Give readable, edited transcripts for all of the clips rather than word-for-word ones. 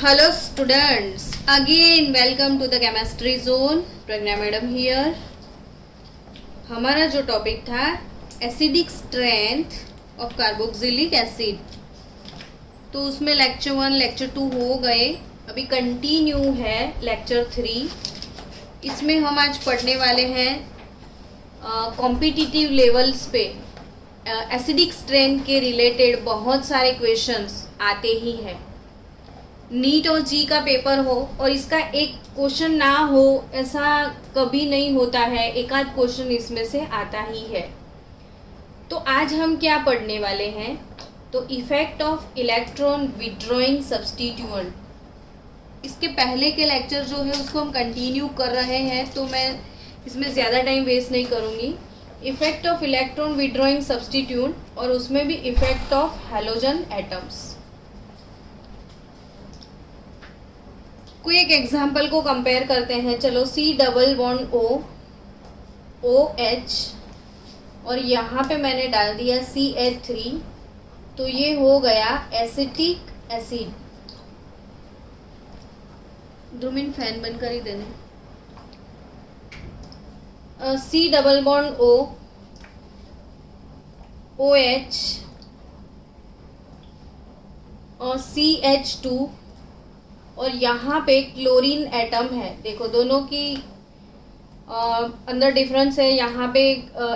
Hello students, again welcome to the chemistry zone. Pragya madam here. हमारा जो topic था acidic strength of carboxylic acid, तो उसमें lecture 1 lecture 2 हो गए. अभी कंटिन्यू है लेक्चर 3. इसमें हम आज पढ़ने वाले हैं कॉम्पिटिटिव लेवल्स पे एसिडिक स्ट्रेंथ के रिलेटेड बहुत सारे क्वेश्चंस आते ही हैं. नीट और जी का पेपर हो और इसका एक क्वेश्चन ना हो ऐसा कभी नहीं होता है. एक आध क्वेश्चन इसमें से आता ही है. तो आज हम क्या पढ़ने वाले हैं, तो effect of electron withdrawing substituent. इसके पहले के लेक्चर जो है उसको हम कंटिन्यू कर रहे हैं, तो मैं इसमें ज़्यादा टाइम वेस्ट नहीं करूँगी. Effect of electron withdrawing substituent और उसमें भी इफेक्ट ऑफ हैलोजन एटम्स. कोई एक एग्जाम्पल को कंपेयर करते हैं. चलो C डबल बॉन्ड OH और यहाँ पे मैंने डाल दिया CH3, तो ये हो गया एसिटिक एसिड. ध्रुमिन फैन बंद कर ही देने. C डबल बॉन्ड OH और CH2 और यहाँ पे क्लोरीन एटम है. देखो दोनों की अंदर डिफरेंस है. यहाँ पे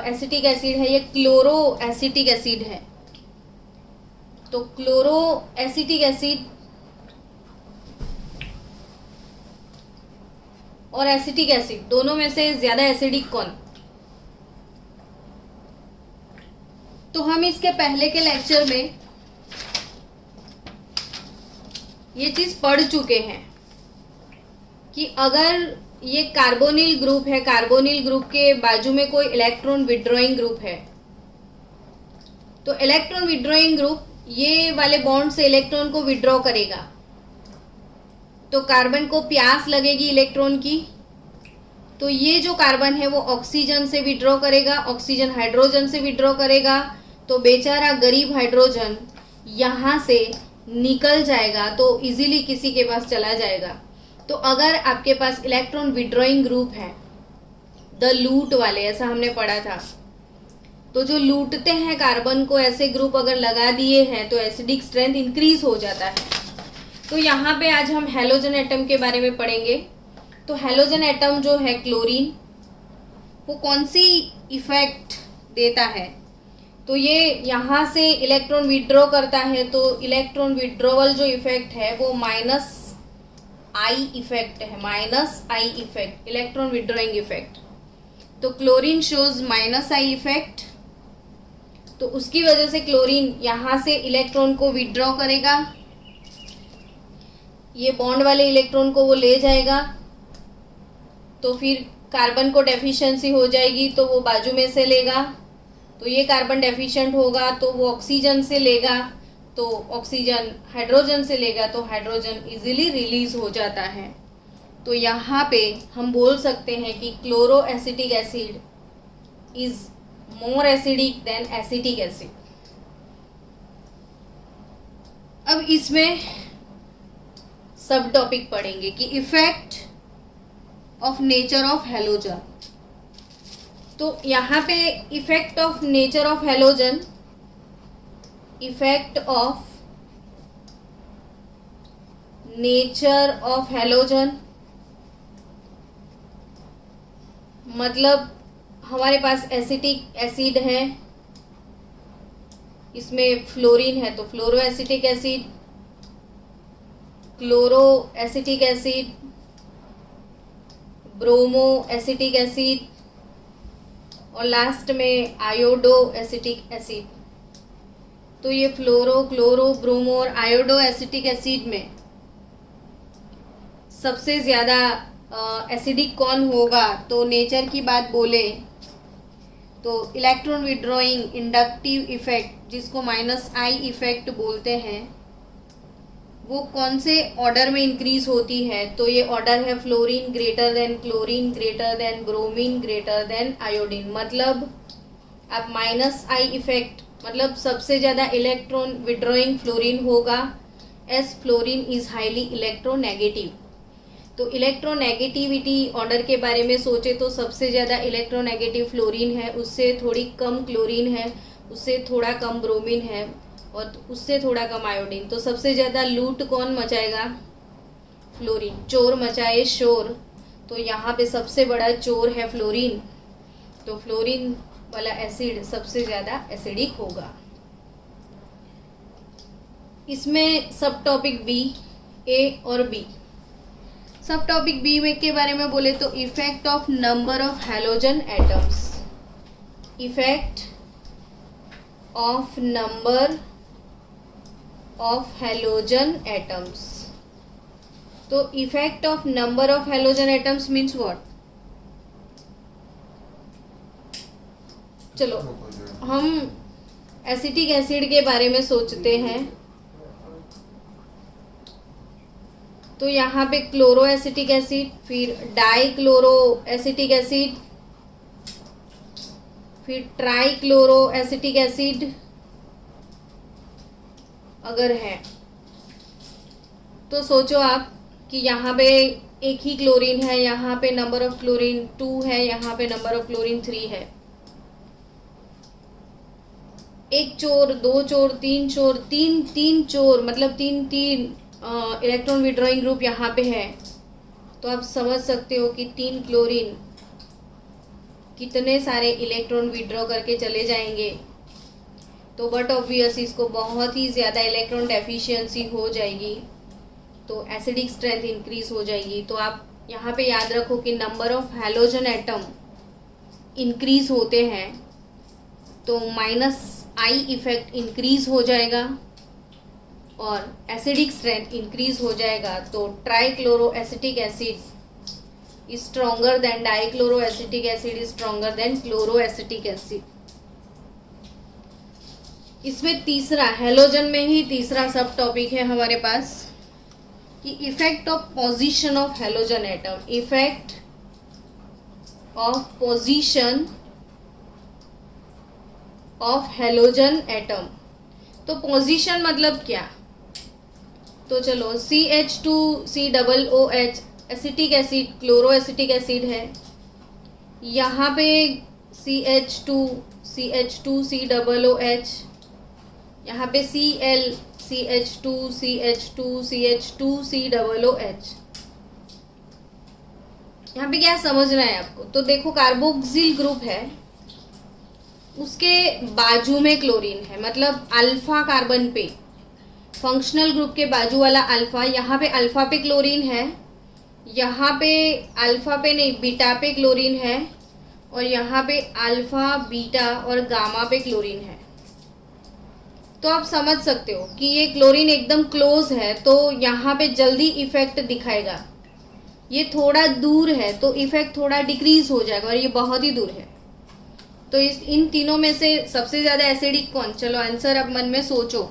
एसिटिक एसिड है, ये क्लोरो एसिटिक एसिड है. तो क्लोरो एसिटिक एसिड और एसिटिक एसिड दोनों में से ज्यादा एसिडिक कौन? तो हम इसके पहले के लेक्चर में ये चीज पढ़ चुके हैं कि अगर ये कार्बोनिल ग्रुप है, कार्बोनिल ग्रुप के बाजू में कोई इलेक्ट्रॉन विड्रॉइंग ग्रुप है, तो इलेक्ट्रॉन विड्रॉइंग ग्रुप ये वाले बॉन्ड से इलेक्ट्रॉन को विड्रॉ करेगा. तो कार्बन को प्यास लगेगी इलेक्ट्रॉन की, तो ये जो कार्बन है वो ऑक्सीजन से विड्रॉ करेगा, ऑक्सीजन हाइड्रोजन से विड्रॉ करेगा. तो बेचारा गरीब हाइड्रोजन यहाँ से निकल जाएगा, तो इजीली किसी के पास चला जाएगा. तो अगर आपके पास इलेक्ट्रॉन विड्रॉइंग ग्रुप है, द लूट वाले, ऐसा हमने पढ़ा था, तो जो लूटते हैं कार्बन को, ऐसे ग्रुप अगर लगा दिए हैं तो एसिडिक स्ट्रेंथ इंक्रीज हो जाता है. तो यहाँ पे आज हम हैलोजन एटम के बारे में पढ़ेंगे. तो हैलोजन एटम जो है क्लोरीन, वो कौन सी इफेक्ट देता है? तो ये यहाँ से इलेक्ट्रॉन विड्रॉ करता है, तो इलेक्ट्रॉन विड्रॉवल जो इफेक्ट है वो माइनस आई इफेक्ट है, minus I effect, electron withdrawing effect. तो chlorine shows minus I effect. तो उसकी वजह से क्लोरीन यहाँ से इलेक्ट्रॉन को विड्रॉ करेगा, ये बॉन्ड वाले इलेक्ट्रॉन को वो ले जाएगा. तो फिर कार्बन को डेफिशिएंसी हो जाएगी, तो वो बाजू में से लेगा. तो ये कार्बन डेफिशिएंट होगा तो वो ऑक्सीजन से लेगा, तो ऑक्सीजन हाइड्रोजन से लेगा, तो हाइड्रोजन इजीली रिलीज हो जाता है. तो यहाँ पे हम बोल सकते हैं कि chloro acetic acid is more acidic then acetic acid. अब इसमें सब टॉपिक पढ़ेंगे कि effect of nature of halogen. तो यहाँ पे effect of nature of halogen, effect of nature of halogen मतलब हमारे पास एसिटिक एसिड है, इसमें फ्लोरीन है, तो fluoro acetic acid, chloro acetic acid, bromo acetic acid और लास्ट में आयोडो एसिटिक एसिड. तो ये फ्लोरो, क्लोरो, ब्रोमो और आयोडो एसिटिक एसिड में सबसे ज़्यादा एसिडिक कौन होगा? तो नेचर की बात बोले तो इलेक्ट्रॉन विड्रॉइंग इंडक्टिव इफेक्ट, जिसको माइनस आई इफेक्ट बोलते हैं, वो कौन से ऑर्डर में इंक्रीज होती है? तो ये ऑर्डर है fluorine greater than chlorine greater than bromine greater than iodine. मतलब आप माइनस आई इफेक्ट मतलब सबसे ज़्यादा इलेक्ट्रॉन विड्रॉइंग फ्लोरीन होगा, as fluorine is highly electronegative. तो इलेक्ट्रोनेगेटिविटी ऑर्डर के बारे में सोचे तो सबसे ज़्यादा इलेक्ट्रोनेगेटिव फ्लोरीन है, उससे थोड़ी कम क्लोरीन है, उससे थोड़ा कम ब्रोमीन है और उससे थोड़ा कम आयोडीन। तो सबसे ज़्यादा लूट कौन मचाएगा? फ्लोरीन। चोर मचाए शोर, तो यहाँ पे सबसे बड़ा चोर है फ्लोरीन। तो फ्लोरीन वाला एसिड सबसे ज़्यादा एसिडिक होगा। इसमें सब टॉपिक बी, ए और बी। सब टॉपिक बी में के बारे में बोले तो effect of number of halogen atoms. Effect of number of halogen atoms. तो effect of number of halogen atoms means what? चलो हम एसिटिक एसिड के बारे में सोचते हैं। तो यहाँ पे क्लोरो एसिटिक एसिड, फिर डाई क्लोरो एसिटिक एसिड, फिर ट्राई क्लोरो एसिटिक एसिड अगर है तो सोचो आप कि यहाँ पे एक ही क्लोरीन है, यहाँ पे नंबर ऑफ क्लोरीन 2 है, यहाँ पे नंबर ऑफ क्लोरीन 3 है। एक चोर, दो चोर, तीन चोर, तीन चोर, मतलब तीन इलेक्ट्रॉन विड्रॉइंग ग्रुप यहाँ पे है। तो आप समझ सकते हो कि 3 क्लोरीन कितने सारे इलेक्ट्रॉन विड्रॉ करके चले जाएंगे। तो बट ऑब्वियस इसको बहुत ही ज़्यादा इलेक्ट्रॉन डेफिशिएंसी हो जाएगी, तो एसिडिक स्ट्रेंथ इंक्रीज हो जाएगी। तो आप यहाँ पे याद रखो कि number of halogen atom increase होते हैं तो -I इफेक्ट इंक्रीज हो जाएगा और एसिडिक स्ट्रेंथ इंक्रीज हो जाएगा। तो trichloro acetic acid is stronger than dichloro acetic acid is stronger than chloro acetic acid. इसमें तीसरा, हैलोजन में ही तीसरा सब टॉपिक है हमारे पास कि effect of position of halogen atom. Effect of position of halogen atom. तो पोजीशन मतलब क्या? तो चलो CH2COOH acetic acid, chloro acetic acid है। यहाँ पे CH2COOH, यहाँ पे Cl CH2CH2CH2COOH। यहाँ पे क्या समझना है आपको? तो देखो कार्बोक्सिल ग्रुप है, उसके बाजू में क्लोरीन है, मतलब अल्फा कार्बन पे, फंक्शनल ग्रुप के बाजू वाला अल्फा, यहाँ पे अल्फा पे क्लोरीन है, यहाँ पे अल्फा पे नहीं बीटा पे क्लोरीन है, और यहाँ पे अल्फा, बीटा और गामा पे क्लोरीन है। तो आप समझ सकते हो कि ये क्लोरीन एकदम क्लोज है तो यहाँ पे जल्दी इफेक्ट दिखाएगा। ये थोड़ा दूर है तो इफेक्ट थोड़ा डिक्रीज हो जाएगा, और ये बहुत ही दूर है। तो इन तीनों में से सबसे ज़्यादा एसिडिक कौन? चलो आंसर आप मन में सोचो।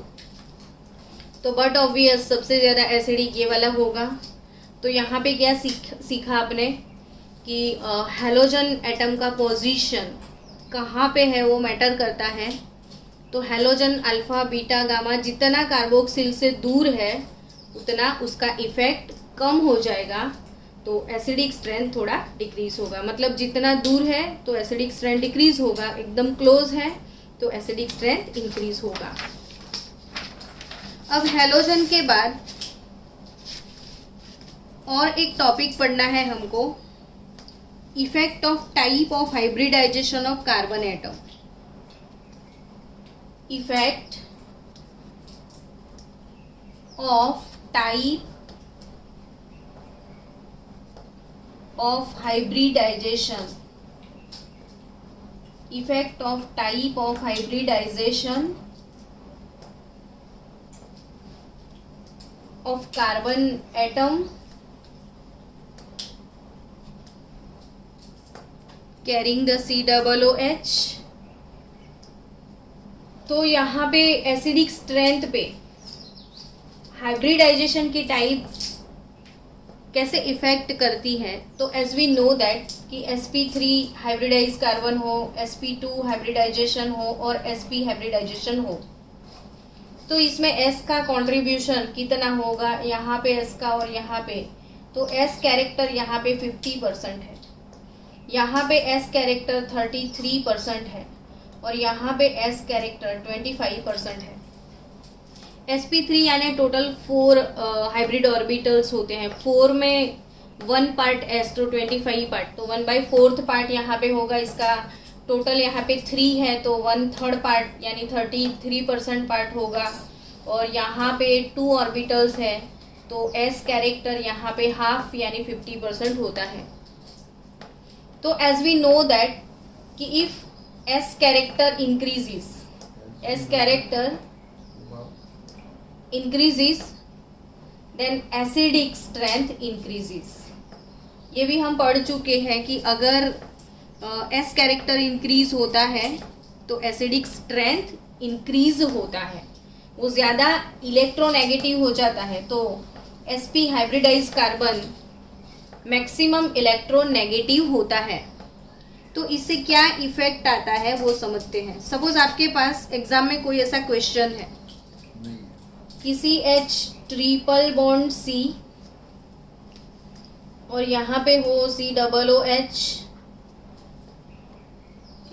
तो बट ऑब्वियस सबसे ज़्यादा एसिडिक ये वाला होगा। तो यहाँ पे क्या सीखा आपने कि हैलोजन एटम का पोजीशन कहाँ पे है वो मैटर करता है। तो हैलोजन अल्फा, बीटा, गामा जितना कार्बोक्सिल से दूर है उतना उसका इफेक्ट कम हो जाएगा, तो एसिडिक स्ट्रेंथ थोड़ा डिक्रीज होगा। मतलब जितना दूर है तो एसिडिक स्ट्रेंथ डिक्रीज होगा, एकदम क्लोज है तो एसिडिक स्ट्रेंथ इंक्रीज होगा। अब हैलोजन के बाद और एक टॉपिक पढ़ना है हमको, effect of type of hybridisation of carbon atom. Effect of type of hybridization. Effect of type of hybridization of carbon atom carrying the COOH। तो यहाँ पे एसिडिक स्ट्रेंथ पे हाइब्रिडाइजेशन की टाइप कैसे इफेक्ट करती है। तो एज वी नो दैट कि sp3 हाइब्रिडाइज कार्बन हो, sp2 हाइब्रिडाइजेशन हो और sp हाइब्रिडाइजेशन हो, तो इसमें S का कंट्रीब्यूशन कितना होगा, यहाँ पे S का और यहाँ पे, तो S कैरेक्टर यहाँ पे 50% है, यहाँ पे S कैरेक्टर 33% है और यहाँ पे S कैरेक्टर 25% है। sp3 यानी टोटल 4 हाइब्रिड ऑर्बिटल्स होते हैं। 4 में 1 पार्ट S तो 25 पार्ट, तो 1/4 पार्ट यहाँ पे होगा इसका। टोटल यहाँ पे 3 है तो 1/3 पार्ट यानी 33% पार्ट होगा। और यहाँ पे 2 ऑर्बिटल्स है तो S कैरेक्टर यहाँ पे हाफ यानी 50% होता है। तो एज वी नो दैट कि if S character increases, S character increases then acidic strength increases। ये भी हम पढ़ चुके हैं कि अगर S कैरेक्टर इंक्रीज होता है तो एसिडिक स्ट्रेंथ इंक्रीज होता है, वो ज़्यादा इलेक्ट्रोनेगेटिव हो जाता है। तो sp hybridise carbon maximum electronegative होता है। तो इससे क्या इफेक्ट आता है वो समझते हैं। सपोज आपके पास एग्जाम में कोई ऐसा क्वेश्चन है किसी H ट्रिपल बॉन्ड C और यहाँ पे हो COOH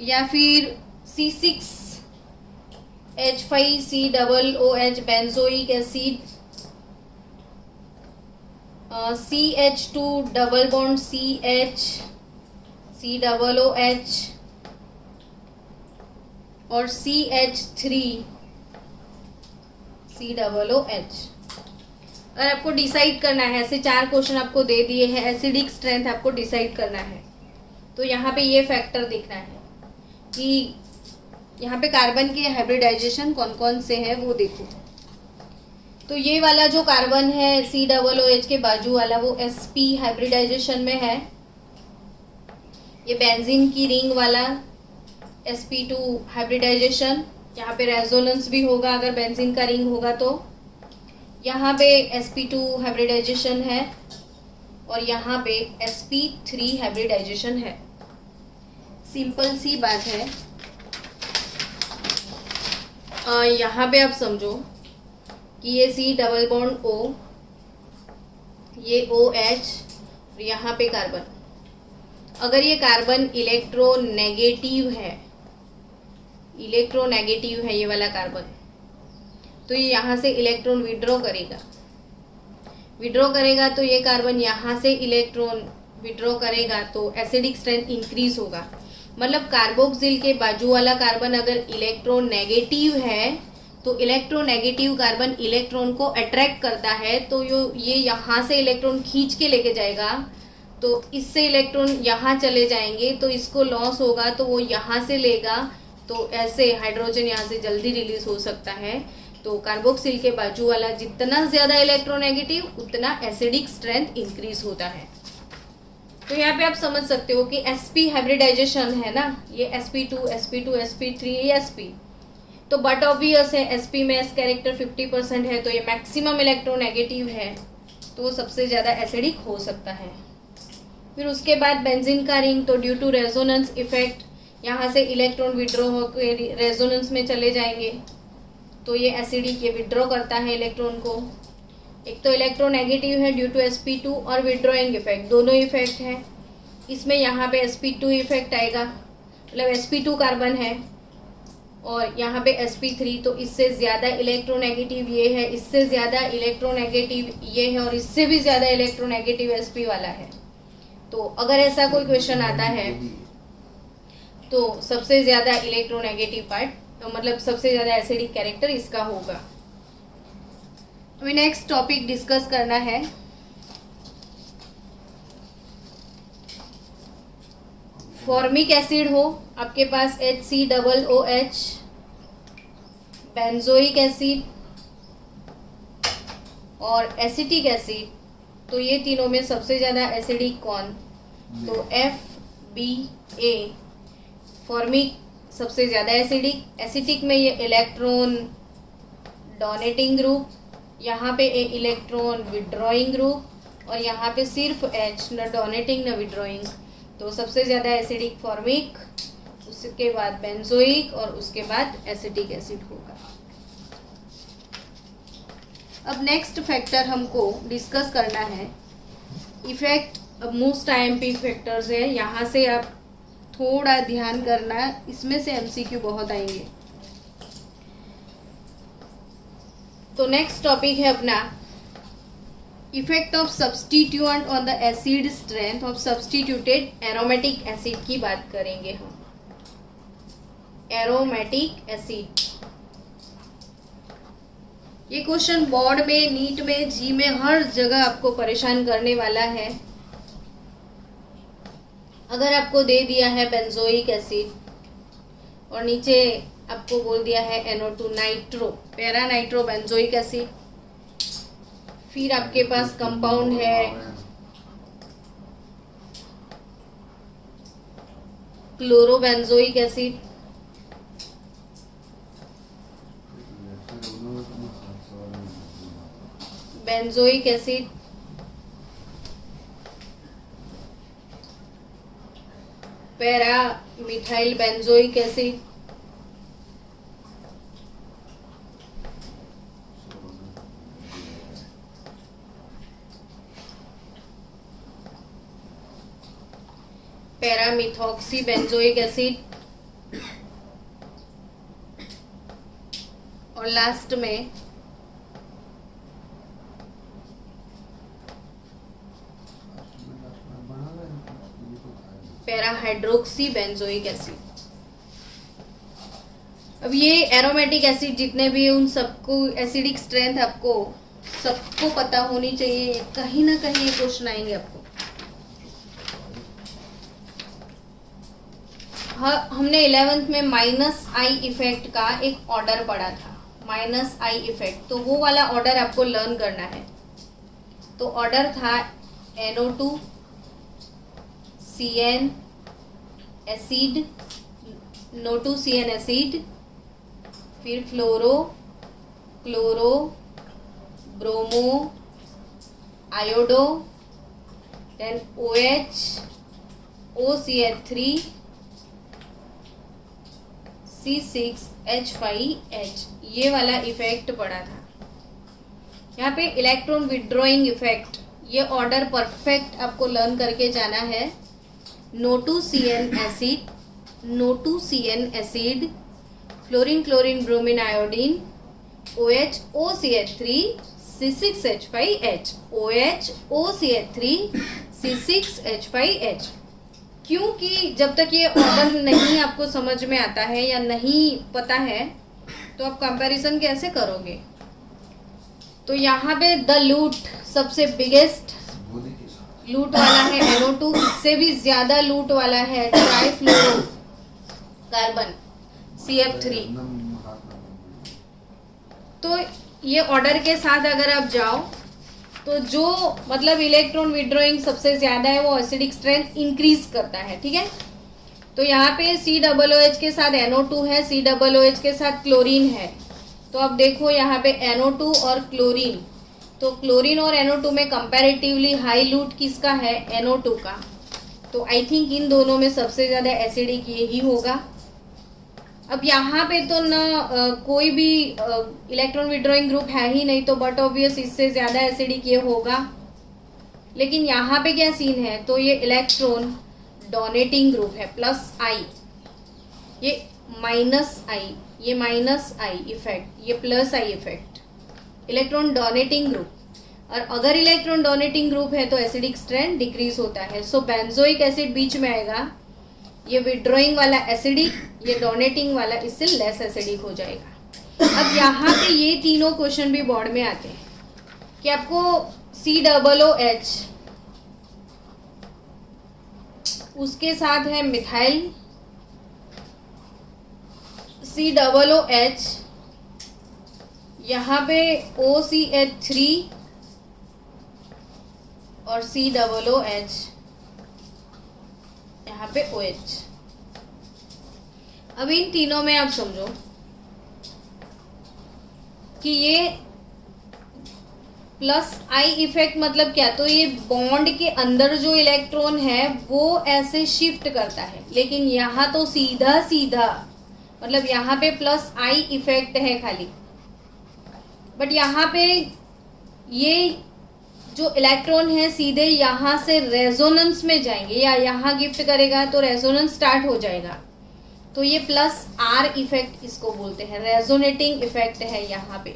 या फिर C6H5COOH benzoic acid, CH2 double bond CH COOH और CH3 COOH। अगर आपको डिसाइड करना है, ऐसे 4 क्वेश्चन आपको दे दिए हैं, एसिडिक स्ट्रेंथ आपको डिसाइड करना है, तो यहाँ पे ये फैक्टर देखना है कि यहाँ पे कार्बन के हाइब्रिडाइजेशन कौन कौन से हैं वो देखो। तो ये वाला जो कार्बन है COOH के बाजू वाला वो sp हाइब्रिडाइजेशन में है। ये बेंजीन की रिंग वाला sp2 हाइब्रिडाइजेशन, यहाँ पे रेजोनेंस भी होगा अगर बेंजीन का रिंग होगा तो। यहाँ पे sp2 हाइब्रिडाइजेशन है और यहाँ पे sp3 हाइब्रिडाइजेशन है। सिंपल सी बात है। यहाँ पे आप समझो कि ये C डबल बॉन्ड O, ये OH, यहाँ पे कार्बन। अगर ये कार्बन इलेक्ट्रोनेगेटिव है ये वाला कार्बन, तो ये यहाँ से इलेक्ट्रॉन विड्रॉ करेगा तो ये कार्बन यहाँ से इलेक्ट्रॉन विड्रॉ करेगा तो एसिडिक स्ट्रेंथ इंक्रीज होगा। मतलब कार्बोक्सिल के बाजू वाला कार्बन अगर इलेक्ट्रोनेगेटिव है तो इलेक्ट्रोनेगेटिव कार्बन इलेक्ट्रॉन को अट्रैक्ट करता है, तो ये यहाँ से इलेक्ट्रॉन खींच के लेके जाएगा, तो इससे इलेक्ट्रॉन यहाँ चले जाएंगे तो इसको लॉस होगा, तो वो यहाँ से लेगा, तो ऐसे हाइड्रोजन यहाँ से जल्दी रिलीज हो सकता है। तो कार्बोक्सिल के बाजू वाला जितना ज़्यादा इलेक्ट्रोनेगेटिव उतना एसिडिक स्ट्रेंथ इंक्रीज होता है। तो यहाँ पे आप समझ सकते हो कि sp हाइब्रिडाइजेशन है ना, ये sp2 sp3 ये sp, तो बट ऑब्वियस है sp में s कैरेक्टर 50% है तो ये मैक्सिमम इलेक्ट्रोनेगेटिव है, तो वो सबसे ज़्यादा एसिडिक हो सकता है। फिर उसके बाद बेंजीन का रिंग, तो ड्यू टू रेजोनेंस इफेक्ट यहाँ से इलेक्ट्रॉन विड्रॉ होकर रेजोनेंस में चले जाएंगे, तो ये एसिडिक, ये विड्रॉ करता है इलेक्ट्रॉन को। एक तो इलेक्ट्रोनेगेटिव है ड्यू टू sp2 और विड्रॉइंग इफेक्ट, दोनों इफेक्ट हैं। इसमें यहाँ पे sp2 इफेक्ट आएगा, मतलब sp2 कार्बन है और यहाँ पे sp3, तो इससे ज़्यादा इलेक्ट्रोनेगेटिव ये है, इससे ज़्यादा इलेक्ट्रोनेगेटिव ये है और इससे भी ज़्यादा इलेक्ट्रोनेगेटिव sp वाला है। तो अगर ऐसा कोई क्वेश्चन आता है तो सबसे ज़्यादा इलेक्ट्रोनेगेटिव पार्ट, तो मतलब सबसे ज़्यादा एसिडिक कैरेक्टर इसका होगा। अभी नेक्स्ट टॉपिक डिस्कस करना है फॉर्मिक एसिड हो आपके पास HCOOH, बेंजोइक एसिड और एसिटिक एसिड, तो ये तीनों में सबसे ज़्यादा एसिडिक कौन, तो FBA फॉर्मिक सबसे ज़्यादा एसिडिक। एसिटिक में ये इलेक्ट्रॉन डोनेटिंग ग्रुप, यहाँ पे ए इलेक्ट्रॉन विड्रॉइंग ग्रुप और यहाँ पे सिर्फ H, न डोनेटिंग न विड्रॉइंग, तो सबसे ज़्यादा एसिडिक फॉर्मिक, उसके बाद बेंजोइक और उसके बाद एसिटिक एसिड होगा। अब नेक्स्ट फैक्टर हमको डिस्कस करना है इफेक्ट। अब मोस्ट आईएमपी फैक्टर्स है, यहाँ से आप थोड़ा ध्यान करना, इसमें से एमसीक्यू बहुत आएंगे। तो नेक्स्ट टॉपिक है अपना effect of substituent on the acid strength of substituted aromatic acid की बात करेंगे हम। एरोमेटिक एसिड, ये क्वेश्चन बोर्ड में, नीट में, जी में, हर जगह आपको परेशान करने वाला है। अगर आपको दे दिया है बेंजोइक एसिड और नीचे आपको बोल दिया है NO2 nitro, para nitro benzoic acid, फिर आपके पास कंपाउंड है chlorobenzoic acid, benzoic acid, para methyl benzoic acid, paramethoxy benzoic acid और लास्ट में पैराहाइड्रोक्सी बेंजोइक एसिड। अब ये एरोमेटिक एसिड जितने भी उन सबको एसिडिक स्ट्रेंथ आपको सबको पता होनी चाहिए, कहीं ना कहीं ये क्वेश्चन आएंगे आपको। हमने 11th में -I इफेक्ट का एक ऑर्डर पढ़ा था, -I इफेक्ट, तो वो वाला ऑर्डर आपको लर्न करना है। तो ऑर्डर था NO2 CN acid, NO2 CN acid, फिर fluoro, chloro, bromo, iodo, then OH, OCH3, C6H5H, ये वाला इफेक्ट पड़ा था। यहाँ पे इलेक्ट्रॉन विड्रॉइंग इफेक्ट, ये ऑर्डर परफेक्ट आपको लर्न करके जाना है। NO2 CN acid, NO2 CN acid, fluorine chlorine bromine iodine, OH OCH3 C6H5H, OH OCH3 C6H5H। क्योंकि जब तक ये ऑर्डर नहीं आपको समझ में आता है या नहीं पता है तो आप कंपैरिजन कैसे करोगे। तो यहाँ पे द लूट सबसे बिगेस्ट लूट वाला है NO2, इससे भी ज्यादा लूट वाला है ट्राइफ्लोरो कार्बन CF3। तो ये ऑर्डर के साथ अगर आप जाओ तो जो मतलब इलेक्ट्रॉन विड्रॉइंग सबसे ज्यादा है वो एसिडिक स्ट्रेंथ इंक्रीज करता है, ठीक है। तो यहाँ पे COOH के साथ NO2 है, COOH के साथ क्लोरीन है। तो अब देखो यहाँ पे NO2 और क्लोरीन, तो क्लोरीन और NO2 में कंपैरेटिवली हाई लूट किसका है, NO2 का। तो आई थिंक इन दोनों में सबसे ज्यादा एसिडिक यही होगा। अब यहाँ पे तो ना कोई भी इलेक्ट्रॉन विड्रॉइंग ग्रुप है ही नहीं, तो बट ऑब्वियस इससे ज्यादा एसिडिक ये होगा। लेकिन यहाँ पे क्या सीन है, तो ये इलेक्ट्रॉन डोनेटिंग ग्रुप है +I, ये -I, ये -I इफेक्ट, ये +I effect, electron donating group. और अगर इलेक्ट्रॉन डोनेटिंग ग्रुप है तो एसिडिक स्ट्रेंथ डिक्रीज होता है। सो बेंजोइक एसिड बीच में आएगा, ये विड्रॉइंग वाला एसिडिक, ये डोनेटिंग वाला इससे लेस एसिडिक हो जाएगा। अब यहाँ पे ये तीनों क्वेश्चन भी बोर्ड में आते हैं कि आपको COOH, उसके साथ है मिथाइल, COOH, यहाँ पे OCH3 और COOH, यहाँ पे OH। अब इन तीनों में आप समझो कि ये +I इफेक्ट मतलब क्या, तो ये बॉन्ड के अंदर जो इलेक्ट्रॉन है वो ऐसे शिफ्ट करता है, लेकिन यहाँ तो सीधा सीधा मतलब यहाँ पे +I इफेक्ट है खाली, बट यहाँ पे ये जो इलेक्ट्रॉन है सीधे यहाँ से रेजोनेंस में जाएंगे या यहाँ गिफ्ट करेगा तो रेजोनेंस स्टार्ट हो जाएगा। तो ये प्लस आर इफेक्ट इसको बोलते हैं, रेजोनेटिंग इफेक्ट है यहाँ पे।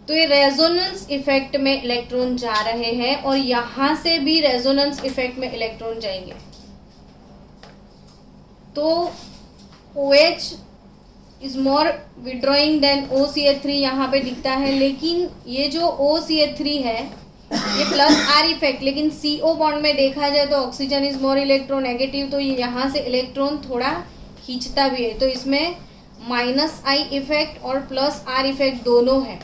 तो ये रेजोनेंस इफेक्ट में इलेक्ट्रॉन जा रहे हैं और यहां से भी रेजोनेंस इफेक्ट में इलेक्ट्रॉन जाएंगे। तो OH is more withdrawing than OCH3 यहाँ पे दिखता है, लेकिन ये जो OCH3 है ये प्लस आर इफेक्ट, लेकिन CO बॉन्ड में देखा जाए तो ऑक्सीजन इज मोर इलेक्ट्रोनेगेटिव, तो ये यहाँ से इलेक्ट्रॉन थोड़ा खींचता भी है। तो इसमें -I इफेक्ट और प्लस आर इफेक्ट दोनों है।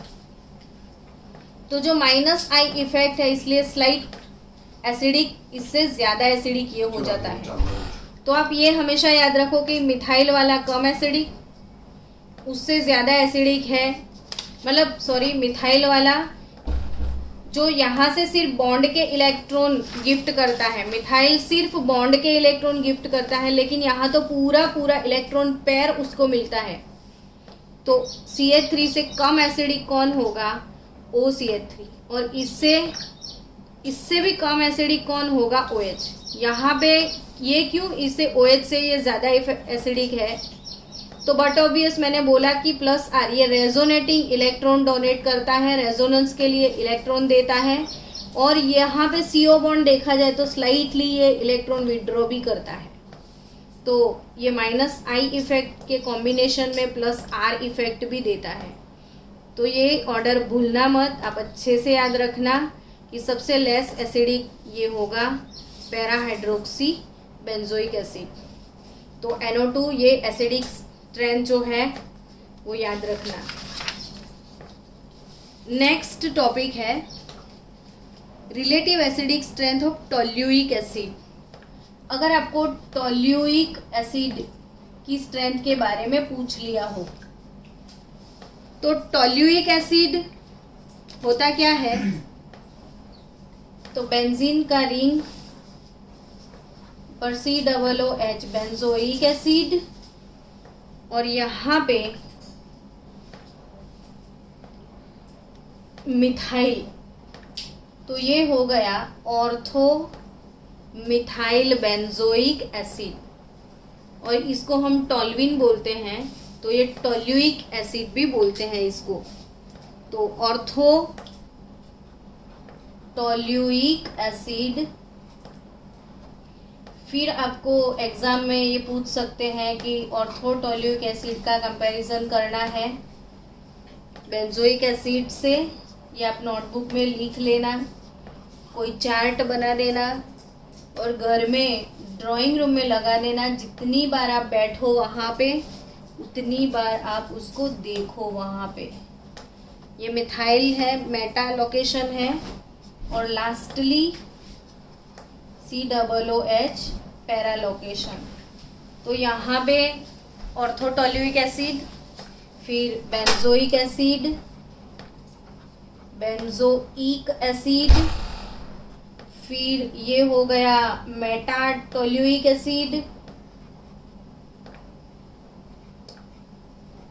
तो जो -I इफेक्ट है इसलिए स्लाइट एसिडिक, इससे ज्यादा एसिडिक ये हो जाता है। तो आप ये हमेशा याद रखो कि मिथाइल वाला कम एसिडिक, उससे ज्यादा एसिडिक है, मतलब सॉरी मिथाइल वाला जो यहाँ से सिर्फ बॉन्ड के इलेक्ट्रॉन गिफ्ट करता है, मिथाइल सिर्फ बॉन्ड के इलेक्ट्रॉन गिफ्ट करता है, लेकिन यहाँ तो पूरा पूरा इलेक्ट्रॉन पेयर उसको मिलता है। तो CH3 से कम एसिडिक कौन होगा? OCH3। और इससे भी कम एसिडिक कौन होगा? OH। यहाँ पे ये क्यों, इससे OH से ये ज़्यादा एसिडिक है? तो बट ऑब्वियस मैंने बोला कि प्लस आर ये रेजोनेटिंग इलेक्ट्रॉन डोनेट करता है, रेजोनेंस के लिए इलेक्ट्रॉन देता है, और यहाँ पे CO बॉन्ड देखा जाए तो स्लाइटली ये इलेक्ट्रॉन विड्रॉ भी करता है। तो ये -I इफेक्ट के कॉम्बिनेशन में प्लस R इफेक्ट भी देता है। तो ये ऑर्डर भूलना मत, आप अच्छे से याद रखना कि सबसे लेस एसिडिक ये होगा पैरा हाइड्रोक्सी बेंजोइक एसिड। तो NO2 ये एसिडिक स्ट्रेंथ जो है वो याद रखना। नेक्स्ट टॉपिक है relative acidic strength of toluic acid. अगर आपको टोल्यूइक एसिड की स्ट्रेंथ के बारे में पूछ लिया हो तो टोल्यूइक एसिड होता क्या है? तो बेंजीन का रिंग पर COOH बेंजोइक एसिड, और यहाँ पे मिथाइल, तो ये हो गया ऑर्थो मिथाइल बेंजोइक एसिड, और इसको हम टोल्विन बोलते हैं। तो ये टोल्यूइक एसिड भी बोलते हैं इसको। तो ऑर्थो टोल्यूइक एसिड। फिर आपको एग्जाम में ये पूछ सकते हैं कि ऑर्थो टोल्यूइक एसिड का कंपैरिजन करना है बेंजोइक एसिड से, ये आप नोटबुक में लिख लेना, कोई चार्ट बना देना और घर में ड्राइंग रूम में लगा देना। जितनी बार आप बैठो वहाँ पे उतनी बार आप उसको देखो वहाँ पे। ये मिथाइल है, मेटा लोकेशन है, और लास्टली COOH पैरा लोकेशन। तो यहाँ पे ऑर्थोटोल्यूइक एसिड, फिर बेंजोइक एसिड, बेंजोइक एसिड, फिर ये हो गया मेटाटोल्यूइक एसिड,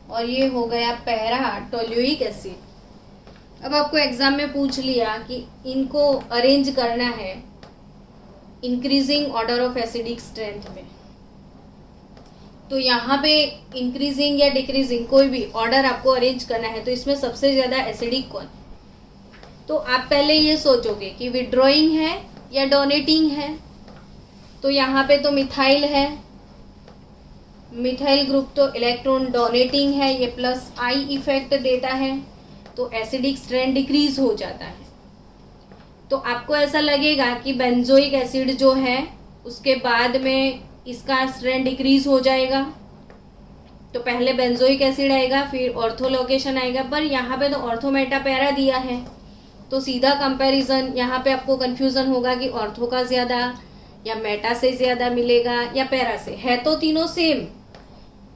और ये हो गया पैराटोल्यूइक एसिड। अब आपको एग्जाम में पूछ लिया कि इनको अरेंज करना है increasing order of acidic strength में, तो यहाँ पे इंक्रीजिंग या डिक्रीजिंग कोई भी ऑर्डर आपको अरेंज करना है। तो इसमें सबसे ज्यादा एसिडिक कौन? तो आप पहले ये सोचोगे कि विड्रॉइंग है या डोनेटिंग है। तो यहाँ पे तो मिथाइल है, मिथाइल ग्रुप तो इलेक्ट्रॉन डोनेटिंग है, ये प्लस I इफेक्ट देता है, तो एसिडिक स्ट्रेंथ डिक्रीज हो जाता है। तो आपको ऐसा लगेगा कि बेंजोइक एसिड जो है उसके बाद में इसका स्ट्रेंथ डिक्रीज हो जाएगा। तो पहले बेंजोइक एसिड आएगा, फिर ऑर्थो लोकेशन आएगा, पर यहाँ पे तो ऑर्थो मेटा पैरा दिया है, तो सीधा कंपैरिजन यहाँ पे आपको कंफ्यूजन होगा कि ऑर्थो का ज्यादा या मेटा से ज्यादा मिलेगा या पैरा से। है तो तीनों सेम,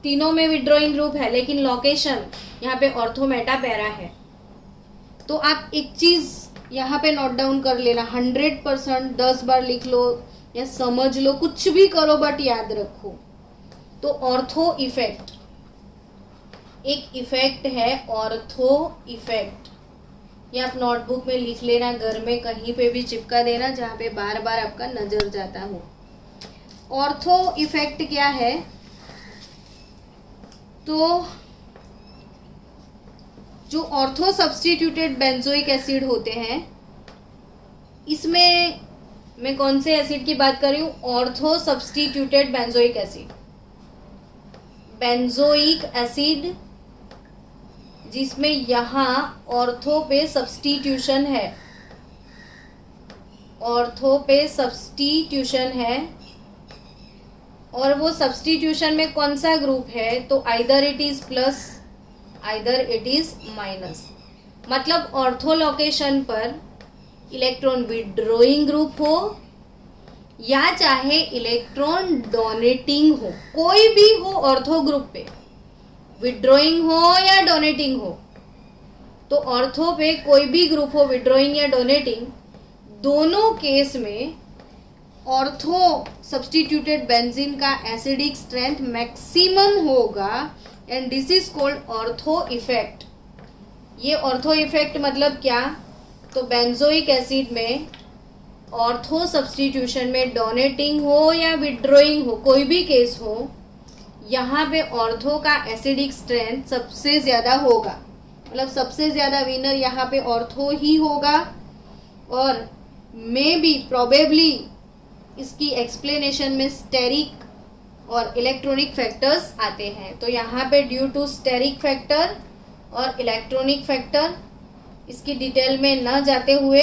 तीनों में विड्रॉइंग ग्रुप है, लेकिन लोकेशन यहाँ पे ऑर्थो मेटा पैरा है। तो आप एक चीज यहाँ पे नोट डाउन कर लेना, 100% 10 बार लिख लो या समझ लो, कुछ भी करो बट याद रखो। तो ऑर्थो इफेक्ट एक इफेक्ट है, ऑर्थो इफेक्ट ये आप नोटबुक में लिख लेना, घर में कहीं पे भी चिपका देना जहाँ पे बार बार आपका नजर जाता हो। ऑर्थो इफेक्ट क्या है, तो जो ऑर्थो सब्स्टिट्यूटेड बेंजोइक एसिड होते हैं, इसमें मैं कौन से एसिड की बात कर रही हूँ, ortho substituted benzoic acid. Benzoic acid जिसमें यहाँ ऑर्थो पे सब्स्टिट्यूशन है, ऑर्थो पे सब्स्टिट्यूशन है, और वो सब्स्टिट्यूशन में कौन सा ग्रुप है, तो either it is plus either it is minus. मतलब ऑर्थो लोकेशन पर इलेक्ट्रॉन विड्रॉइंग ग्रुप हो या चाहे इलेक्ट्रॉन डोनेटिंग हो, कोई भी हो ऑर्थो ग्रुप पे, विड्रॉइंग हो या डोनेटिंग हो, तो ऑर्थो पे कोई भी ग्रुप हो विड्रॉइंग या डोनेटिंग, दोनों केस में ऑर्थो सब्स्टिट्यूटेड बेंजीन का एसिडिक स्ट्रेंथ मैक्सिमम होगा and this is called ortho effect. ये ऑर्थो इफेक्ट मतलब क्या, तो बेंजोइक एसिड में ऑर्थो सब्स्टिट्यूशन में डोनेटिंग हो या विड्रॉइंग हो, कोई भी केस हो, यहाँ पे ऑर्थो का एसिडिक स्ट्रेंथ सबसे ज़्यादा होगा। मतलब सबसे ज़्यादा विनर यहाँ पे ऑर्थो ही होगा। और मे बी प्रोबेबली इसकी एक्सप्लेनेशन में स्टेरिक और इलेक्ट्रॉनिक फैक्टर्स आते हैं। तो यहाँ पे ड्यू टू स्टेरिक फैक्टर और इलेक्ट्रॉनिक फैक्टर, इसकी डिटेल में न जाते हुए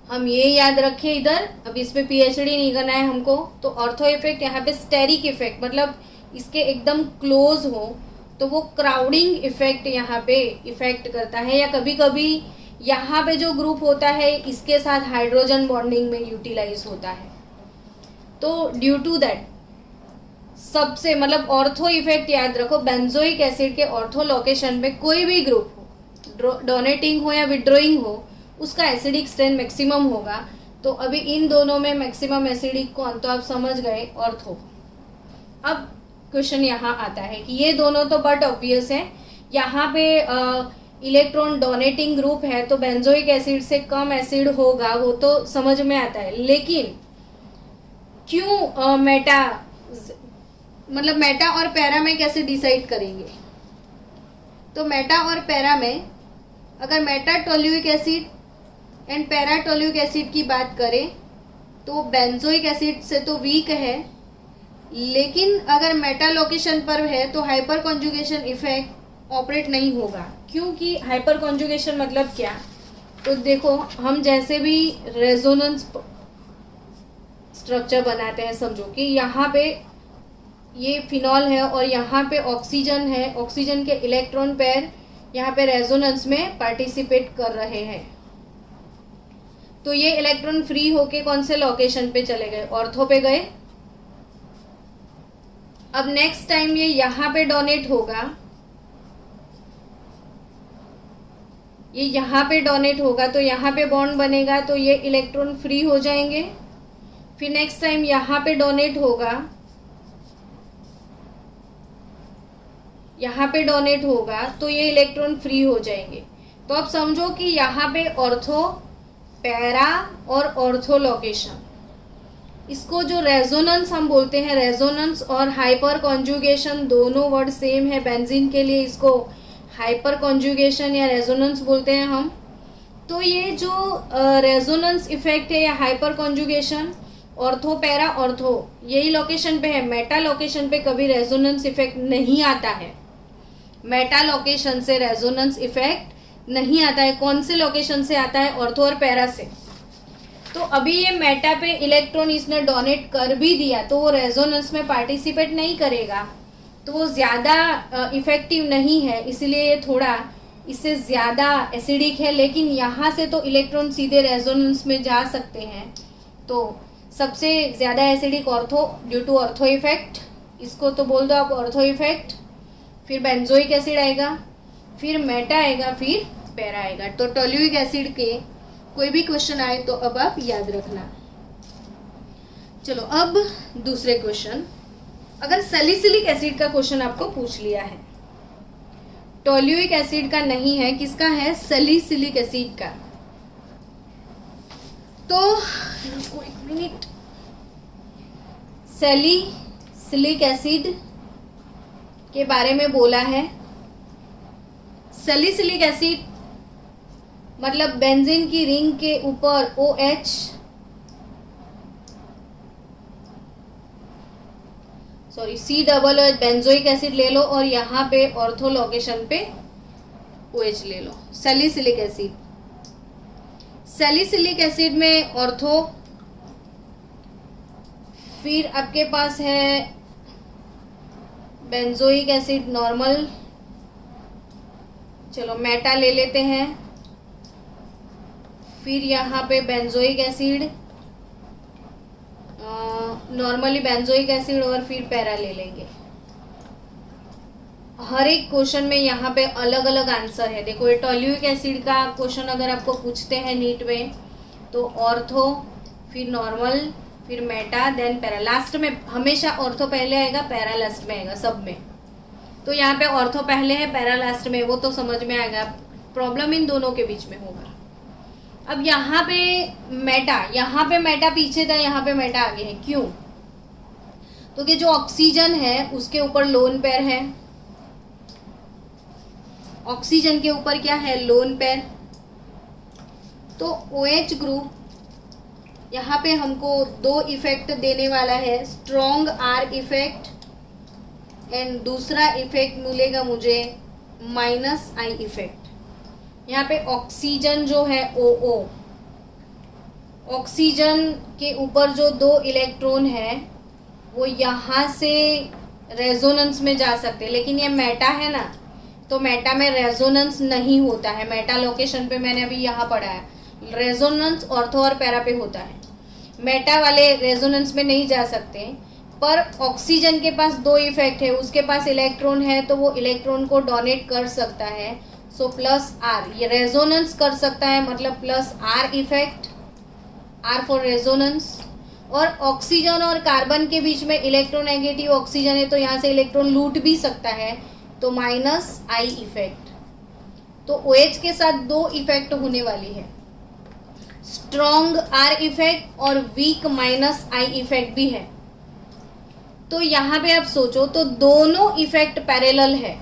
हम ये याद रखें इधर, अब इस पे पीएचडी नहीं करना है हमको। तो ऑर्थो इफेक्ट यहाँ पे स्टेरिक इफेक्ट, मतलब इसके एकदम क्लोज हो तो वो क्राउडिंग इफेक्ट यहाँ पे इफेक्ट करता है, या कभी कभी यहाँ पे जो ग्रुप होता है इसके साथ हाइड्रोजन बॉन्डिंग में यूटिलाइज होता है। तो ड्यू टू दैट सबसे मतलब ऑर्थो इफेक्ट याद रखो, बेंजोइक एसिड के ऑर्थो लोकेशन में कोई भी ग्रुप हो, डोनेटिंग हो या विड्रॉइंग हो, उसका एसिडिक स्ट्रेंथ मैक्सिमम होगा। तो अभी इन दोनों में मैक्सिमम एसिडिक कौन, तो आप समझ गए ऑर्थो। अब क्वेश्चन यहाँ आता है कि ये दोनों तो बट ऑब्वियस है, यहाँ पे इलेक्ट्रॉन डोनेटिंग ग्रुप है तो बेंजोइक एसिड से कम एसिड होगा, वो तो समझ में आता है। लेकिन क्यों मेटा, मतलब मेटा और पैरा में कैसे डिसाइड करेंगे, तो मेटा और पैरा में अगर meta toluic acid and para toluic acid की बात करें तो बेंजोइक एसिड से तो वीक है, लेकिन अगर मेटा लोकेशन पर है तो हाइपर कॉन्जुगेशन इफेक्ट ऑपरेट नहीं होगा। क्योंकि हाइपर कॉन्जुगेशन मतलब क्या, तो देखो हम जैसे भी रेजोनेंस स्ट्रक्चर बनाते हैं, समझो कि यहाँ पे ये फिनॉल है और यहाँ पे ऑक्सीजन है, ऑक्सीजन के इलेक्ट्रॉन पेयर यहाँ पे रेजोनेंस में पार्टिसिपेट कर रहे हैं, तो ये इलेक्ट्रॉन फ्री होके कौन से लोकेशन पे चले गए, ऑर्थो पे गए। अब नेक्स्ट टाइम ये यहाँ पे डोनेट होगा, ये यहाँ पे डोनेट होगा तो यहाँ पे बॉन्ड बनेगा, तो ये इलेक्ट्रॉन फ्री हो जाएंगे। फिर नेक्स्ट टाइम यहाँ पे डोनेट होगा, यहाँ पे डोनेट होगा तो ये इलेक्ट्रॉन फ्री हो जाएंगे। तो अब समझो कि यहाँ पे ऑर्थो, पैरा और ऑर्थो लोकेशन, इसको जो रेजोनेंस हम बोलते हैं, रेजोनेंस और हाइपर कॉन्जुगेशन दोनों वर्ड सेम है बेंजीन के लिए, इसको हाइपर कॉन्जुगेशन या रेजोनेंस बोलते हैं हम। तो ये जो रेजोनेंस इफेक्ट है या hyper conjugation, ortho para ortho यही लोकेशन पे है, मेटा लोकेशन पे कभी रेजोनेंस इफेक्ट नहीं आता है। मेटा लोकेशन से रेजोनेंस इफेक्ट नहीं आता है। कौन से लोकेशन से आता है, ऑर्थो और पैरा से। तो अभी ये मेटा पे इलेक्ट्रॉन इसने डोनेट कर भी दिया तो वो रेजोनेंस में पार्टिसिपेट नहीं करेगा, तो वो ज़्यादा इफेक्टिव नहीं है, इसलिए ये थोड़ा इससे ज़्यादा एसिडिक है। लेकिन यहाँ से तो इलेक्ट्रॉन सीधे रेजोनेंस में जा सकते हैं, तो सबसे ज़्यादा acidic ortho due to ortho effect, इसको तो बोल दो आप ऑर्थो इफेक्ट। फिर बेंजोइक एसिड आएगा, फिर मेटा आएगा, फिर पैरा आएगा। तो टोल्यूइक एसिड के कोई भी क्वेश्चन आए तो अब आप याद रखना। चलो अब दूसरे क्वेश्चन, अगर सैलिसिलिक एसिड का क्वेश्चन आपको पूछ लिया है टोल्यूइक एसिड का नहीं है, किसका है? सैलिसिलिक एसिड का। तो एक मिनट, सैलिसिलिक एसिड के बारे में बोला है। सैलिसिलिक एसिड मतलब बेंजीन की रिंग के ऊपर OH, sorry C benzoic acid ले लो और यहाँ पे ऑर्थो लोकेशन पे OH ले लो। सैलिसिलिक एसिड, सैलिसिलिक एसिड में ऑर्थो, फिर आपके पास है बेंजोइक एसिड नॉर्मल, चलो मेटा ले लेते हैं, फिर यहाँ पे benzoic acid, normally benzoic acid और फिर पैरा ले लेंगे। हर एक क्वेश्चन में यहाँ पे अलग अलग आंसर है। देखो ये टोल्यूइक एसिड का क्वेश्चन अगर आपको पूछते हैं नीट में तो ऑर्थो, फिर नॉर्मल, फिर मेटा, देन पैरा। लास्ट में हमेशा ऑर्थो पहले आएगा, पैरा लास्ट में आएगा सब में। तो यहाँ पे ऑर्थो पहले है, पैरा लास्ट में, वो तो समझ में आएगा। प्रॉब्लम इन दोनों के बीच में होगा। अब यहाँ पे मेटा पीछे था, यहाँ पे मेटा आगे है। क्यों? तो कि जो ऑक्सीजन है उसके ऊपर लोन पेयर है, ऑक्सीजन के ऊपर क्या है? Lone pair. तो OH ग्रुप यहाँ पे हमको दो इफेक्ट देने वाला है, स्ट्रॉन्ग R इफेक्ट एंड दूसरा इफेक्ट मिलेगा मुझे -I इफेक्ट। यहाँ पे ऑक्सीजन जो है OO, ऑक्सीजन के ऊपर जो दो इलेक्ट्रॉन है वो यहाँ से रेजोनेंस में जा सकते हैं, लेकिन ये मेटा है ना, तो मेटा में रेजोनेंस नहीं होता है। मेटा लोकेशन पे मैंने अभी यहाँ पढ़ा है, रेजोनेंस ऑर्थो और पैरा पे होता है। मेटा वाले रेजोनेंस में नहीं जा सकते, पर ऑक्सीजन के पास दो इफेक्ट है, उसके पास इलेक्ट्रॉन है तो वो इलेक्ट्रॉन को डोनेट कर सकता है। सो +R, ये रेजोनेंस कर सकता है, मतलब +R effect, R for resonance. और ऑक्सीजन और कार्बन के बीच में इलेक्ट्रोनेगेटिव ऑक्सीजन है तो यहाँ से इलेक्ट्रॉन लूट भी सकता है, तो -I इफेक्ट। तो OH के साथ दो इफेक्ट होने वाली है, स्ट्रॉन्ग R इफेक्ट और वीक -I इफेक्ट भी है। तो यहाँ पे आप सोचो तो दोनों इफेक्ट पैरेलल है,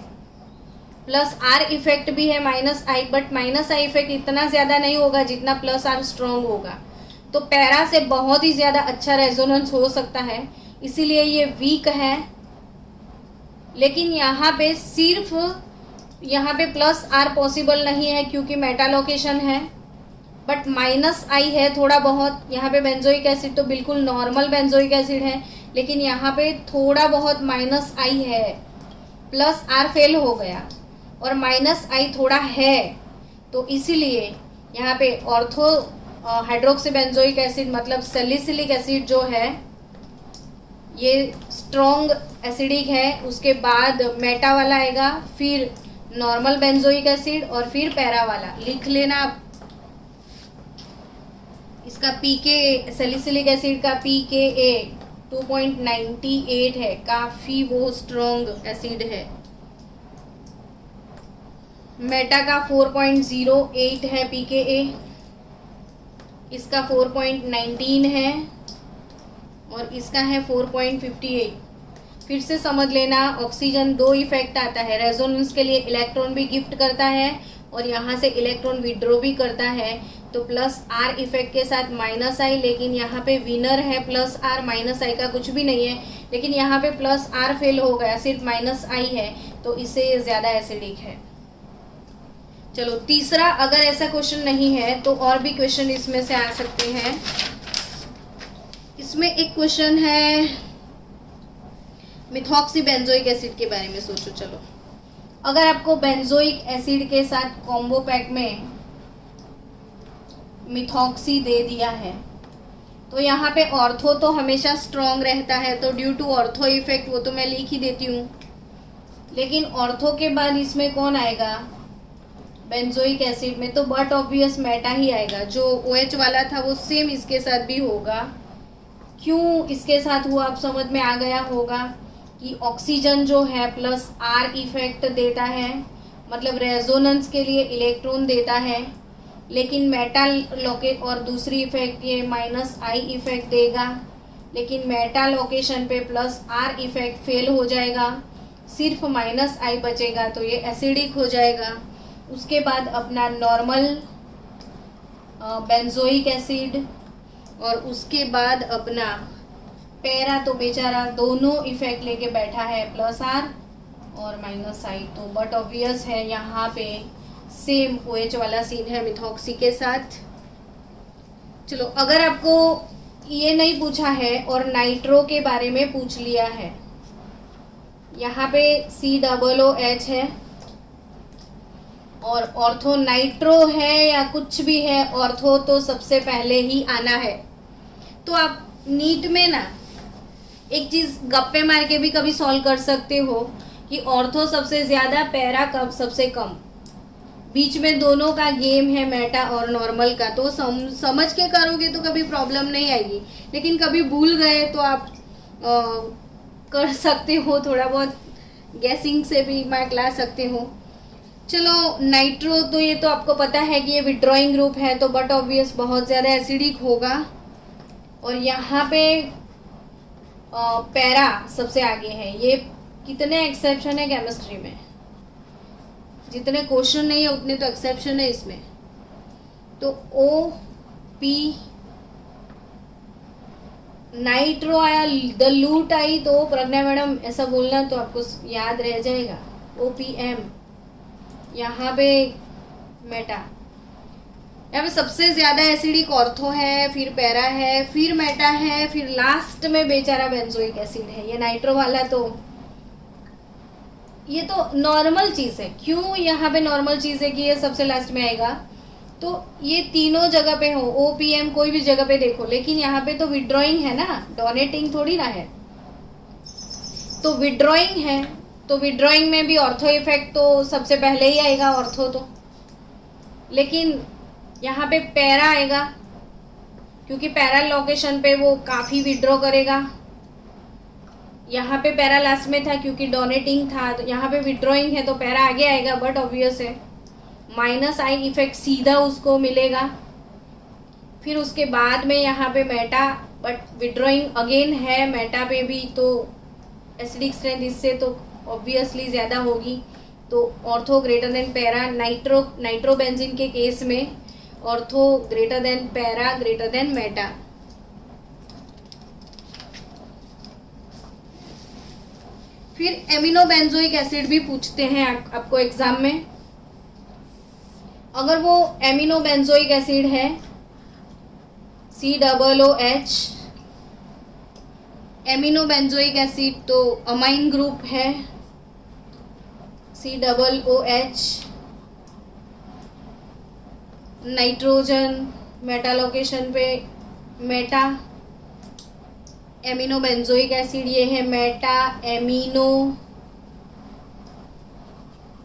+R इफेक्ट भी है -I, बट -I इफेक्ट इतना ज्यादा नहीं होगा जितना +R स्ट्रॉन्ग होगा। तो पैरा से बहुत ही ज्यादा अच्छा रेजोनेंस हो सकता है, इसीलिए ये वीक है। लेकिन यहाँ पे सिर्फ यहाँ पे +R पॉसिबल नहीं है क्योंकि मेटा लोकेशन है, बट -I है थोड़ा बहुत। यहाँ पे बेंजोइक एसिड तो बिल्कुल नॉर्मल बेंजोइक एसिड है, लेकिन यहाँ पे थोड़ा बहुत -I है, +R फेल हो गया और -I थोड़ा है, तो इसीलिए यहाँ पे ऑर्थो हाइड्रोक्सी बेंजोइक एसिड मतलब सैलिसिलिक एसिड जो है ये स्ट्रॉन्ग एसिडिक है। उसके बाद मेटा वाला आएगा, फिर नॉर्मल बेंजोइक एसिड और फिर पैरा वाला। लिख लेना आप, इसका pK सैलिसिलिक एसिड का pKa 2.98 है, काफी वो स्ट्रॉन्ग एसिड है। मेटा का 4.08 है pKa, इसका 4.19 है और इसका है 4.58। फिर से समझ लेना, ऑक्सीजन दो इफेक्ट आता है, रेजोनेंस के लिए इलेक्ट्रॉन भी गिफ्ट करता है और यहाँ से इलेक्ट्रॉन विड्रॉ भी करता है, तो +R इफेक्ट के साथ -I, लेकिन यहाँ पे विनर है +R, -I का कुछ भी नहीं है, लेकिन यहाँ पे +R फेल हो गया, सिर्फ -I है, तो इससे ये ज़्यादा एसिडिक है। चलो तीसरा, अगर ऐसा क्वेश्चन नहीं है तो और भी क्वेश्चन इसमें से आ सकते हैं। इसमें एक क्वेश्चन है मिथॉक्सी बेंजोइक एसिड के बारे में। सोचो, चलो अगर आपको बेंजोइक एसिड के साथ कॉम्बो पैक में मिथॉक्सी दे दिया है तो यहाँ पे ऑर्थो तो हमेशा स्ट्रॉन्ग रहता है, तो ड्यू टू ऑर्थो इफेक्ट वो तो मैं लिख ही देती हूँ, लेकिन ऑर्थो के बाद इसमें कौन आएगा? बेंजोइक एसिड में तो बट ऑब्वियस मेटा ही आएगा। जो OH वाला था वो सेम इसके साथ भी होगा। क्यों इसके साथ हुआ आप समझ में आ गया होगा कि ऑक्सीजन जो है +R इफेक्ट देता है, मतलब रेजोनेंस के लिए इलेक्ट्रॉन देता है, लेकिन मेटल लोकेट और दूसरी इफेक्ट ये माइनस आई इफेक्ट देगा, लेकिन मेटा लोकेशन पे प्लस आर इफेक्ट फेल हो जाएगा, सिर्फ माइनस आई बचेगा, तो ये एसिडिक हो जाएगा। उसके बाद अपना नॉर्मल बेंजोइक एसिड, और उसके बाद अपना पैरा, तो बेचारा दोनों इफेक्ट लेके बैठा है, प्लस आर और माइनस आई। तो बट ऑब्वियस है यहाँ पे सेम OH वाला सीन है मिथॉक्सी के साथ। चलो, अगर आपको ये नहीं पूछा है और नाइट्रो के बारे में पूछ लिया है, यहाँ पे COOH है और ऑर्थो नाइट्रो है या कुछ भी है, ऑर्थो तो सबसे पहले ही आना है। तो आप नीट में ना एक चीज गप्पे मार के भी कभी सॉल्व कर सकते हो कि ऑर्थो सबसे ज्यादा, पैरा कब सबसे कम, बीच में दोनों का गेम है मेटा और नॉर्मल का। तो समझ के करोगे तो कभी प्रॉब्लम नहीं आएगी, लेकिन कभी भूल गए तो आप कर सकते हो, थोड़ा बहुत गैसिंग से भी मार्क ला सकते हो। चलो, नाइट्रो तो ये तो आपको पता है कि ये विड्रॉइंग ग्रुप है, तो बट ऑब्वियस बहुत ज़्यादा एसिडिक होगा। और यहाँ पे पैरा सबसे आगे है। ये कितने एक्सेप्शन है केमिस्ट्री में, जितने क्वेश्चन नहीं है उतने तो एक्सेप्शन है इसमें। तो OP नाइट्रो आया, द लूट आई, तो प्रज्ञा मैडम ऐसा बोलना तो आपको याद रह जाएगा। OPM, यहाँ पे मेटा, यहाँ पे सबसे ज्यादा एसिडिक ऑर्थो है, फिर पैरा है, फिर मेटा है, फिर लास्ट में बेचारा बेंजोइक एसिड है। ये नाइट्रो वाला तो ये तो नॉर्मल चीज है। क्यों यहाँ पे नॉर्मल चीज है कि ये सबसे लास्ट में आएगा? तो ये तीनों जगह पे हो, OPM कोई भी जगह पे देखो, लेकिन यहाँ पे तो विड्रॉइंग है ना, डोनेटिंग थोड़ी ना है। तो विड्रॉइंग है, तो विड्रॉइंग में भी ऑर्थो इफेक्ट तो सबसे पहले ही आएगा, ऑर्थो तो। लेकिन यहाँ पे पैरा आएगा, क्योंकि पैरा लोकेशन पे वो काफी विड्रॉ करेगा। यहाँ पे पैरा लास्ट में था क्योंकि डोनेटिंग था, तो यहाँ पे विड्रॉइंग है तो पैरा आगे आएगा, बट ऑब्वियस है माइनस आई इफेक्ट सीधा उसको मिलेगा। फिर उसके बाद में यहाँ पे मेटा, बट विड्रॉइंग अगेन है मेटा पे भी, तो एसिडिक स्ट्रेंथ इससे तो ऑब्वियसली ज़्यादा होगी। तो ortho greater than para, nitrobenzene के केस में ortho greater than para greater than Meta. फिर एमिनो बेंजोइक एसिड भी पूछते हैं आपको एग्जाम में। अगर वो एमिनो बेंजोइक एसिड है COOH, एमिनो बेंजोइक एसिड तो अमाइन ग्रुप है COOH, नाइट्रोजन मेटा लोकेशन पे मेटा, एमिनो बेंजोइक एसिड ये है Meta amino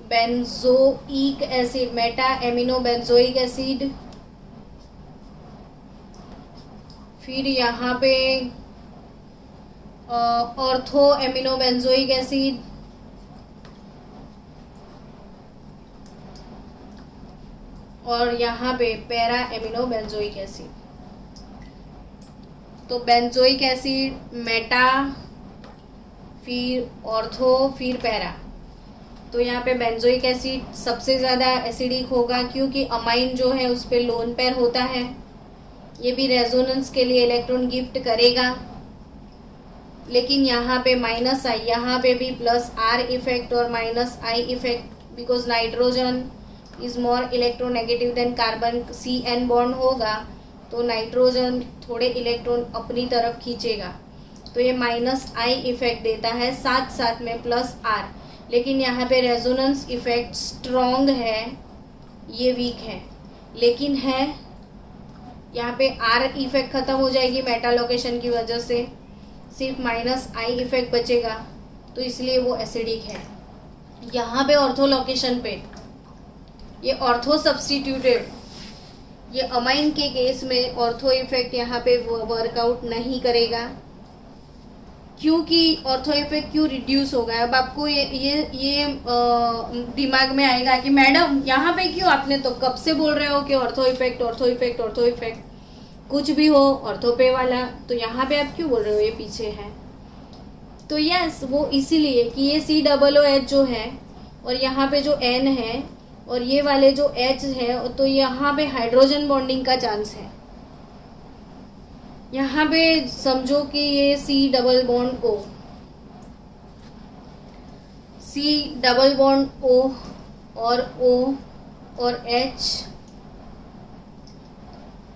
benzoic acid, Meta amino benzoic acid. फिर यहाँ पे ऑर्थो एमिनो बेंजोइक एसिड, और यहाँ पे पैरा एमिनो बेंजोइक एसिड। तो बेंजोइक एसिड, मेटा, फिर ऑर्थो, फिर पैरा। तो यहाँ पे बेंजोइक एसिड सबसे ज़्यादा एसिडिक होगा, क्योंकि अमाइन जो है उस पर लोन पेयर होता है। ये भी रेजोनेंस के लिए इलेक्ट्रॉन गिफ्ट करेगा, लेकिन यहाँ पे माइनस आई, यहाँ पे भी प्लस आर इफेक्ट और minus I effect, because nitrogen is more electronegative than carbon, CN bond होगा तो नाइट्रोजन थोड़े इलेक्ट्रॉन अपनी तरफ खींचेगा, तो ये माइनस आई इफेक्ट देता है, साथ साथ में प्लस आर। लेकिन यहाँ पे रेजोनेंस इफेक्ट स्ट्रॉन्ग है, ये वीक है, लेकिन है यहाँ पे आर इफेक्ट खत्म हो जाएगी मेटा लोकेशन की वजह से, सिर्फ माइनस आई इफेक्ट बचेगा, तो इसलिए वो एसिडिक है। यहाँ पे ऑर्थो लोकेशन पे ये ऑर्थो सब्स्टिट्यूटेड, ये अमाइन के केस में ऑर्थो इफेक्ट यहाँ पे वर्कआउट नहीं करेगा। क्योंकि ऑर्थो इफेक्ट क्यों रिड्यूस हो गया। अब आपको ये दिमाग में आएगा कि मैडम यहाँ पे क्यों, आपने तो कब से बोल रहे हो कि ortho effect ortho effect ortho effect, कुछ भी हो ऑर्थो पे वाला, तो यहाँ पे आप क्यों बोल रहे हो ये पीछे है। तो यस, वो इसीलिए कि ये COOH जो है और यहाँ पे जो N है और ये वाले जो H है, तो यहाँ पे हाइड्रोजन बॉन्डिंग का चांस है। यहाँ पे समझो कि ये C डबल बॉन्ड O और O और H,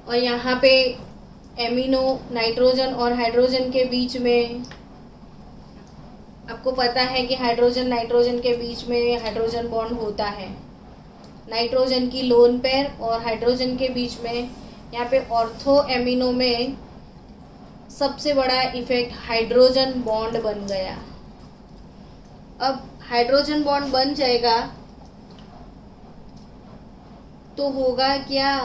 और यहाँ पे एमिनो नाइट्रोजन और हाइड्रोजन के बीच में, आपको पता है कि हाइड्रोजन नाइट्रोजन के बीच में हाइड्रोजन बॉन्ड होता है, नाइट्रोजन की लोन पेयर और हाइड्रोजन के बीच में। यहाँ पे ऑर्थो एमिनो में सबसे बड़ा इफेक्ट हाइड्रोजन बॉन्ड बन गया। अब हाइड्रोजन बॉन्ड बन जाएगा तो होगा क्या,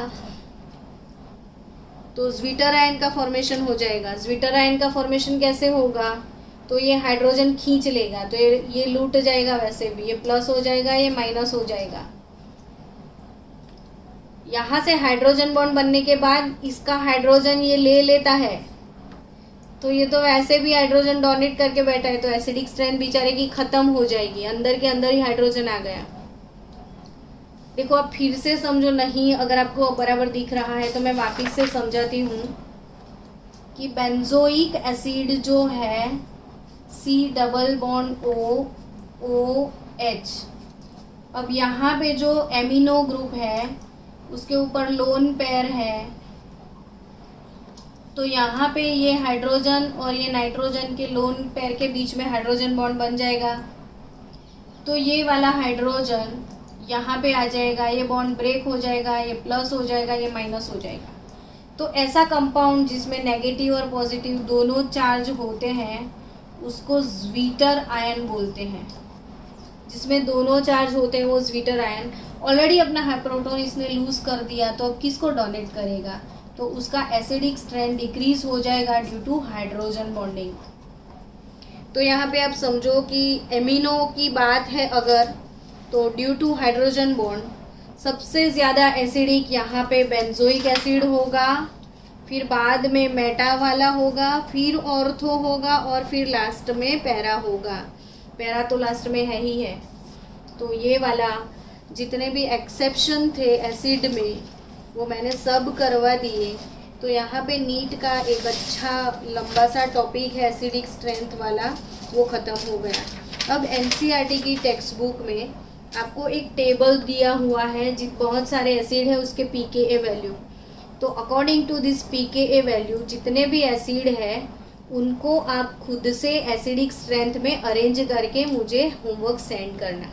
तो ज्विटर आयन का फॉर्मेशन हो जाएगा। ज्विटर आयन का फॉर्मेशन कैसे होगा, तो ये हाइड्रोजन खींच लेगा, तो ये लूट जाएगा, वैसे भी ये प्लस हो जाएगा, ये माइनस हो जाएगा। यहाँ से हाइड्रोजन बॉन्ड बनने के बाद इसका हाइड्रोजन ये ले लेता है, तो ये तो वैसे भी हाइड्रोजन डोनेट करके बैठा है, तो एसिडिक स्ट्रेंथ बेचारे की खत्म हो जाएगी, अंदर के अंदर ही हाइड्रोजन आ गया। देखो आप फिर से समझो, नहीं अगर आपको बराबर दिख रहा है तो मैं वापस से समझाती हूँ कि बेंजोइक एसिड जो है C डबल बॉन्ड OH, अब यहाँ पे जो एमिनो ग्रुप है उसके ऊपर लोन पेयर है, तो यहाँ पे ये हाइड्रोजन और ये नाइट्रोजन के लोन पेयर के बीच में हाइड्रोजन बॉन्ड बन जाएगा। तो ये वाला हाइड्रोजन यहाँ पे आ जाएगा, ये बॉन्ड ब्रेक हो जाएगा, ये प्लस हो जाएगा, ये माइनस हो जाएगा। तो ऐसा कंपाउंड जिसमें नेगेटिव और पॉजिटिव दोनों चार्ज होते हैं उसको ज्विटर आयन बोलते हैं। जिसमें दोनों चार्ज होते हैं वो ज्विटर आयन। ऑलरेडी अपना प्रोटॉन इसने लूज कर दिया, तो अब किसको डोनेट करेगा, तो उसका एसिडिक स्ट्रेंथ डिक्रीज हो जाएगा ड्यू टू हाइड्रोजन बॉन्डिंग। तो यहाँ पे आप समझो कि एमिनो की बात है अगर, तो ड्यू टू हाइड्रोजन बॉन्ड सबसे ज़्यादा एसिडिक यहाँ पे बेंजोइक एसिड होगा, फिर बाद में मेटा वाला होगा, फिर ऑर्थो होगा और फिर लास्ट में पैरा होगा। पैरा तो लास्ट में है ही है। तो ये वाला जितने भी एक्सेप्शन थे एसिड में वो मैंने सब करवा दिए। तो यहाँ पे नीट का एक अच्छा लंबा सा टॉपिक है एसिडिक स्ट्रेंथ वाला, वो ख़त्म हो गया। अब एनसीईआरटी की टेक्स्ट बुक में आपको एक टेबल दिया हुआ है बहुत सारे एसिड है उसके pKa वैल्यू। तो according to this pKa value जितने भी एसिड है उनको आप खुद से एसिडिक स्ट्रेंथ में अरेंज करके मुझे होमवर्क सेंड करना।